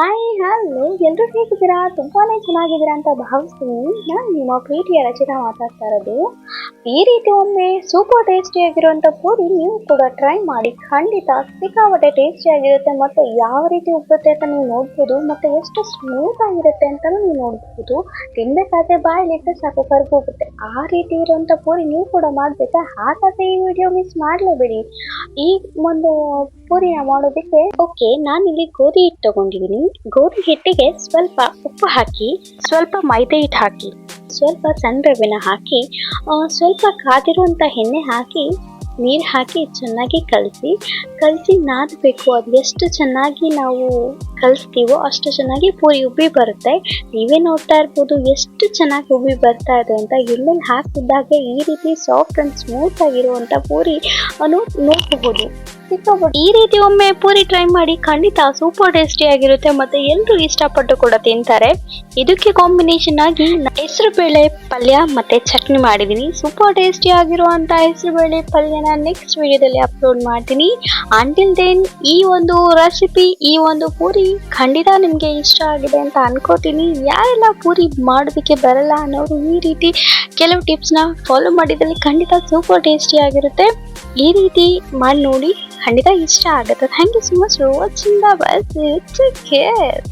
Hi hello ಎಲ್ಲರೂ ಹೇಗಿದ್ದೀರಾ? ತುಂಬಾನೇ ಚೆನ್ನಾಗಿದ್ದೀರಾ ಅಂತ ಭಾವಿಸ್ತೀನಿ. ನಾನು ನಿಮ್ಮ ಪ್ರೀತಿಯ ರಚಿತಾ ಮಾತಾಡ್ತಾ ಇರೋದು. ಈ ರೀತಿ ಒಮ್ಮೆ ಸೂಪರ್ ಟೇಸ್ಟಿ ಆಗಿರುವಂಥ ಪೂರಿ ನೀವು ಕೂಡ ಟ್ರೈ ಮಾಡಿ. ಖಂಡಿತ ಸಿಕ್ಕಾಪಟ್ಟೆ ಟೇಸ್ಟಿ ಆಗಿರುತ್ತೆ ಮತ್ತು ಯಾವ ರೀತಿ ಉಬ್ಬುತ್ತೆ ಅಂತ ನೀವು ನೋಡ್ಬೋದು ಮತ್ತು ಎಷ್ಟು ಸ್ಮೂತ್ ಆಗಿರುತ್ತೆ ಅಂತಲೂ ನೀವು ನೋಡ್ಬೋದು. ತಿನ್ಬೇಕಾದ್ರೆ ಬಾಯಲ್ಲಿಟ್ಟರೆ ಸಾಕು ಕರ್ಗೋಗುತ್ತೆ. ಆ ರೀತಿ ಇರುವಂಥ ಪೂರಿ ನೀವು ಕೂಡ ಮಾಡಬೇಕಾ? ಹಾಗಾದ್ರೆ ಈ ವಿಡಿಯೋ ಮಿಸ್ ಮಾಡಲೇಬೇಡಿ. ಈ ಒಂದು ಪೂರಿನ ಮಾಡೋದಕ್ಕೆ ನಾನಿಲ್ಲಿ ಗೋಧಿ ಹಿಟ್ಟು ತಗೊಂಡಿದ್ದೀನಿ. ಗೋಧಿ ಹಿಟ್ಟಿಗೆ ಸ್ವಲ್ಪ ಉಪ್ಪು ಹಾಕಿ, ಸ್ವಲ್ಪ ಮೈದಾ ಹಿಟ್ಟು ಹಾಕಿ, ಸ್ವಲ್ಪ ಸಣ್ಣ ರವೆನ ಹಾಕಿ, ಸ್ವಲ್ಪ ಕಾದಿರುವಂಥ ಎಣ್ಣೆ ಹಾಕಿ, ನೀರು ಹಾಕಿ ಚೆನ್ನಾಗಿ ಕಲಸಿ ನಾದಬೇಕು. ಅದು ಎಷ್ಟು ಚೆನ್ನಾಗಿ ನಾವು ಕಲಿಸ್ತೀವೋ ಅಷ್ಟು ಚೆನ್ನಾಗಿ ಪೂರಿ ಉಬ್ಬಿ ಬರುತ್ತೆ. ನೀವೇ ನೋಡ್ತಾ ಇರ್ಬೋದು ಎಷ್ಟು ಚೆನ್ನಾಗಿ ಉಬ್ಬಿ ಬರ್ತಾ ಇದೆ ಅಂತ. ಎಣ್ಣೆಲಿ ಹಾಕಿದ್ದಾಗೆ ಈ ರೀತಿ ಸಾಫ್ಟ್ ಅಂಡ್ ಸ್ಮೂತ್ ಆಗಿರುವಂಥ ಪೂರಿ ನೋಡಬಹುದು. ಈ ರೀತಿ ಒಮ್ಮೆ ಪೂರಿ ಟ್ರೈ ಮಾಡಿ. ಖಂಡಿತ ಸೂಪರ್ ಟೇಸ್ಟಿ ಆಗಿರುತ್ತೆ ಮತ್ತು ಎಲ್ಲರೂ ಇಷ್ಟಪಟ್ಟು ಕೂಡ ತಿಂತಾರೆ. ಇದಕ್ಕೆ ಕಾಂಬಿನೇಷನ್ ಆಗಿ ಹೆಸರು ಬೇಳೆ ಪಲ್ಯ ಮತ್ತೆ ಚಟ್ನಿ ಮಾಡಿದ್ದೀನಿ. ಸೂಪರ್ ಟೇಸ್ಟಿ ಆಗಿರುವಂಥ ಹೆಸರು ಬೇಳೆ ಪಲ್ಯನ ನೆಕ್ಸ್ಟ್ ವಿಡಿಯೋದಲ್ಲಿ ಅಪ್ಲೋಡ್ ಮಾಡ್ತೀನಿ. ಅಂಟಿಲ್ ದೆನ್ ಈ ಒಂದು ರೆಸಿಪಿ, ಈ ಒಂದು ಪೂರಿ ಖಂಡಿತ ನಿಮಗೆ ಇಷ್ಟ ಆಗಿದೆ ಅಂತ ಅನ್ಕೋತೀನಿ. ಯಾರೆಲ್ಲ ಪೂರಿ ಮಾಡೋದಕ್ಕೆ ಬರಲ್ಲ ಅನ್ನೋರು ಈ ರೀತಿ ಕೆಲವು ಟಿಪ್ಸ್ನ ಫಾಲೋ ಮಾಡಿದಲ್ಲಿ ಖಂಡಿತ ಸೂಪರ್ ಟೇಸ್ಟಿ ಆಗಿರುತ್ತೆ. ಈ ರೀತಿ ಮಾಡಿ ನೋಡಿ, ಖಂಡಿತ ಇಷ್ಟ ಆಗುತ್ತೆ. Thank you so much for watching the video. Take care.